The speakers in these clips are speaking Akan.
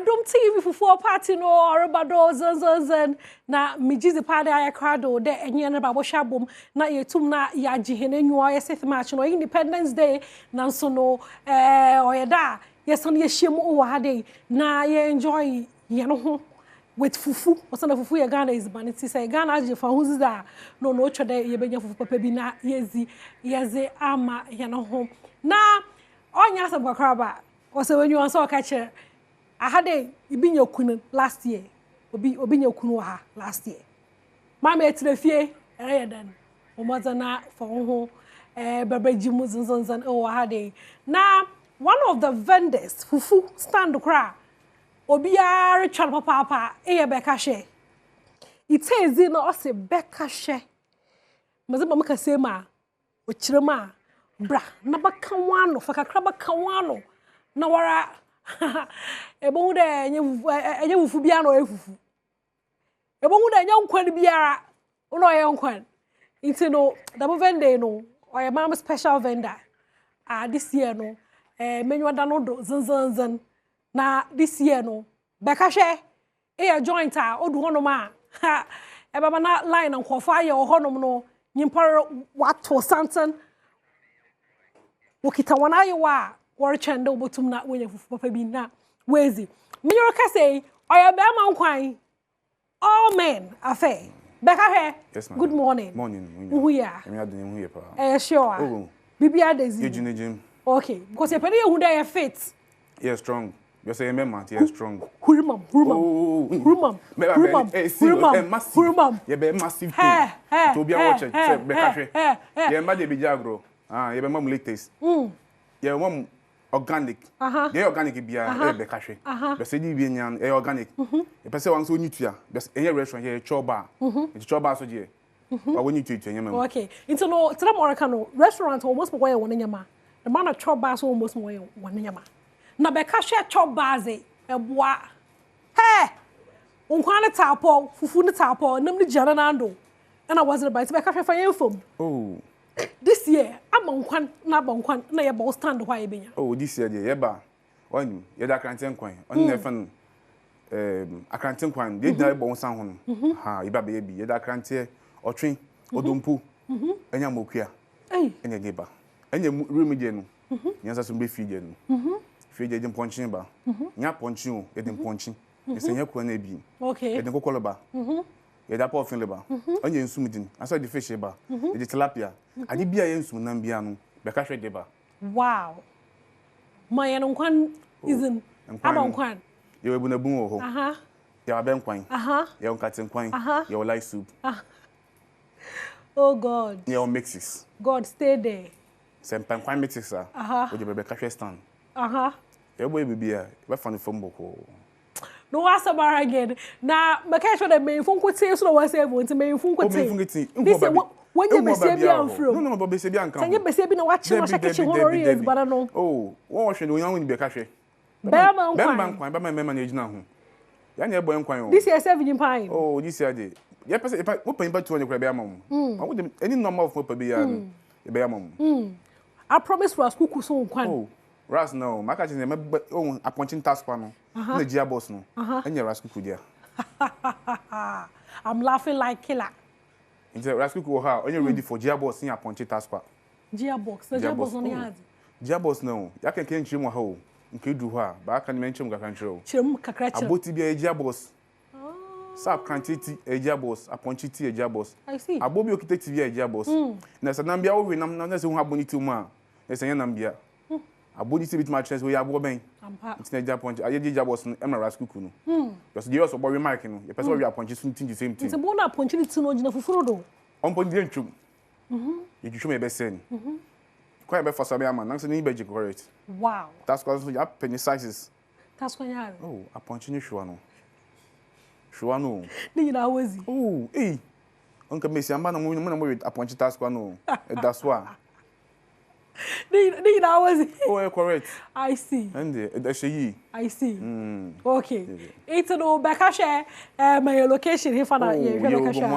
Adom TV Fufuo party no orobado zan na mijizi party aya crowd de enye na babo shabom na yetum na ya jihene nwa ye seth match no Independence Day na so no oyeda yeson ye hiem o wa day na ye enjoy ye no ho with fufu osana fufu ye Ghana is banity say Ghana je fa huzi da no twede ye benya fufu papa bi na yeze ama ye no ho na onya se bokra ba ose wenyu anso ka che ahade ibinya kunu last year obinya kunu ha last year mama etirefie eyedan omazana for ho bebeji mu zunzunzan o ahade na one of the vendors fufu stand kra obiara twa papa eye beka hye itezi no ose beka hye mazeba maka sema okirema bra na baka wano fakakra baka wano na wara ebo de enye fufu bia no efufu ebo de enye nkwan biara no ye nkwan nti no double vendor no oye mam special vendor this year no menyu da no do zanzanzan na this year no beka hwe e joint a odu honom a e baba na line nkwofa ye honom no nyimpar wato santan wokita wana ye wa war chende obotum na wenye fufu papa bi na wezi minyo ka say oya be ma nkwan all men afa beka hwe yes, good morning who ya emi adun hu ye pa sure oh bibia daisy you okay because you pere hu dey fit yeah strong you say remember yeah strong hurumam you be massive to be watch say beka hwe yeah ma dey be jagro you be mam latest yeah mom organic yeah organic bia beka hwe be say di bi nyan organic e pese wan so nitua be say restaurant yeah choba choba so je wa woni tutu nyama okay into no tra moraka no restaurant almost mo ye wona nyama the man of choba so almost mo ye wona nyama na beka hwe choba ze eboa unkwane tapo fufu ne tapo nam ne jana nando and I wasn't by beka hwe fa yefom oh this year abankwan na abankwan na ye ball stand why e benya oh this year ye ba wanu ye da kranten kwan on na fan akranten kwan de da bo nsan ho ha ye ba be bi ye da krante otwen odompu enya mokua enya geba enya room je no nyansa so be fie je no fie je ponchi ba nya ponchi o ye de ponchi esenya kwa na bi okay ye de kokolo ba ye da pofin le ba anya nsumdin asa de fish ba ye de tilapia ade bia ye nsum nan bia no be ka hwe de ba wow my nkwan isn't abankwan ye webu na bun wo ho ya ba nkwan ya nkate nkwan ya light soup oh god ya mixes god stay there sempan nkwan mixes o de be ka hwe stand ye boy bibia be fa no fomboko no wasa bar again na make sure that me fun kwete so wa say won ti me fun kwete when you be say bi amfro no be say bi anka say be say bi na wa che wa shake honori is but no oh won hwe no yan won be ka hwe bema nkwan ba mema na ejina ho ya na eboy nkwan o this year 7 pine oh this year dey ya pese wo pan ba tu on kura be amam wo dem any normal of pa be ya no e be amam I promise was kuku so nkwan oh ras no maka che me oh aponchin task pa no na gia boss no enya ras kuku dia I'm laughing like killer into ras kuku ha onye ready for gia boss in aponchin task pa gia boss on yard gia boss no ya kan ken chim ha o nke du ha ba aka ni menchim kakra nchiro chim kakra chim aboti bia gia boss sap quantity gia boss aponchin ti gia boss I see abobi okite tv gia boss na sanam bia wo we nam na se hu aboniti mu a ese nya nam bia abodi se bit ma chance we abo ben ntina ja ponch aye ja boss no emra raskuku no because give us obo mark no ye person we ponch suntin the same thing nti bo na ponch ni tino gina fufuro do on ponch dey ntwum ye twum e be sen kwa be for sabe ama nanse ni be correct wow that's cause you have penny sizes that's when you oh a ponch ni shwa no ni na wazi oh onka mesi amba na mo a ponch task no that's why Ni na wazi oh correct I see and I see okay it's no beka share my location here for na ye beka share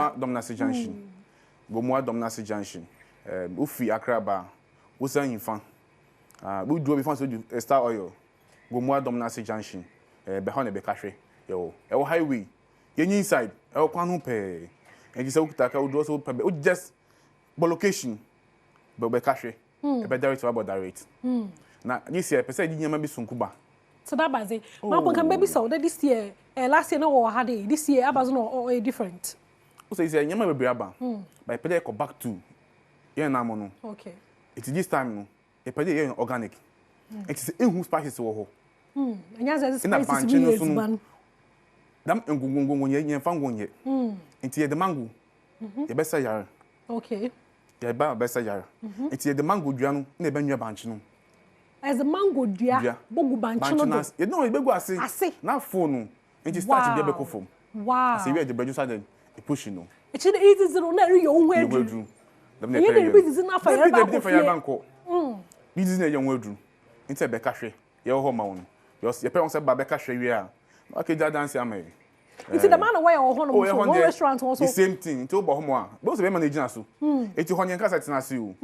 Bomwa Domnasi Junction ufi akraba usan yinfa bu duo bi fan so Star Oil Bomwa Domnasi Junction be ho na be kahwe yo e wo highway yen inside e wo kwan ho pe and you say ukitaka wo do so pe o just location be kahwe e be direct about direct na this year person di nyama bi sunkuba so that baze ma bon kan baby so that this year last year no wo had this year abazo no different o say nyama be aba but pe dey go back to yen na mo no okay it this time no e pe dey organic it is ehu spices wo ho anya ze spices we use ban dam engungungun yen fangonye nti ye the mango ye be say yare okay ye ba be say yare nti ye the mango dua no na e ba nwa banche no as a mango dua bogu banche no do you know e be go ase na phone nti start be ko fom wow say we the producer then e push no e chi easy zero na ri yo hu adru dem na you dey busy na for your back for your banko busy na yo hu adru nti be ka hwe ye ho ma won ye pe won say ba be ka hwe wi a okay that dance am e it's the man away or hono so one restaurant also the same thing to bo homo a bo se be manage na so eti honye nka sa tena se o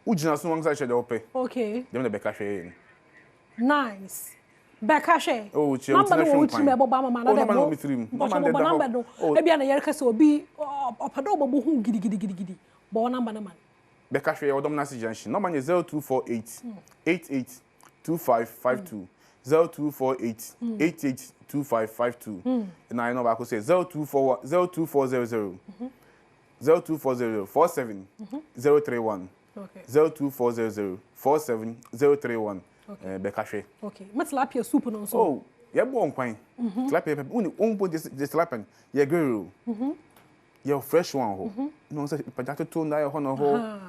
u gina so won sa hwe de ope okay dem na be ka hwe nice be ka hwe oh che o tena hwe kwan me bo ba mama na dem no number no e bia na yere ka se obi opado bo hu gidi bo number na man be ka hwe odom na se junction number 0248 882552 0248 882552 and I know I could say 0240 0240 47 031 okay 0240 47 031 Bekashe okay tilapia soup no so oh yeah bon kwan tilapia pepper un put this tilapia yeah girl yeah fresh one ho no say potato to na ho no ho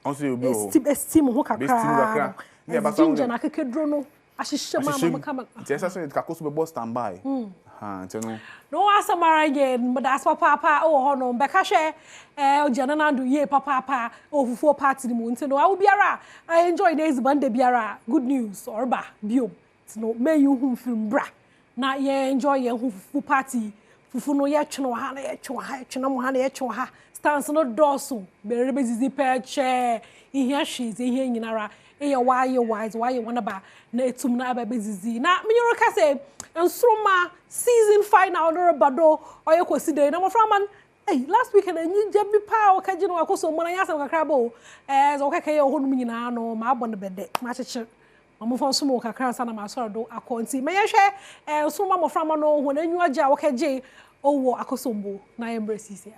also you be ho steam ho kakra yeah ba ginger na kekedro no ahihye mama kama ntesa so kakoso be boss standby ha nteno no asamara again but as papa oh ho no beka hwe ojana na do ye papa Fufuo party ni mu nteno awu biara I enjoy days bande biara good news or ba biom nteno may you hu film bra na ye enjoy ye Fufuo party fufu no ye tweno ha na ye tweno ha tweno mo ha na ye tweno ha stance no doso be bezizi peche ihia hwize ihia nyinara e ye wise why wanna ba na etum na aba bezizi na menyoro ka say nsroma season final no bado oye kwesi dey na mo framan hey last weekend enyi jebi pa o kaji no akoso mo na yasa kakra bo zo ka ye ohonu nyina no ma abo ne bede ma cheche mo fon so mo kakra sa na ma soro do akonti me ye hwe nsroma mo framan no ho na nyu agya wo kaje owo akoso mbo na embrace sia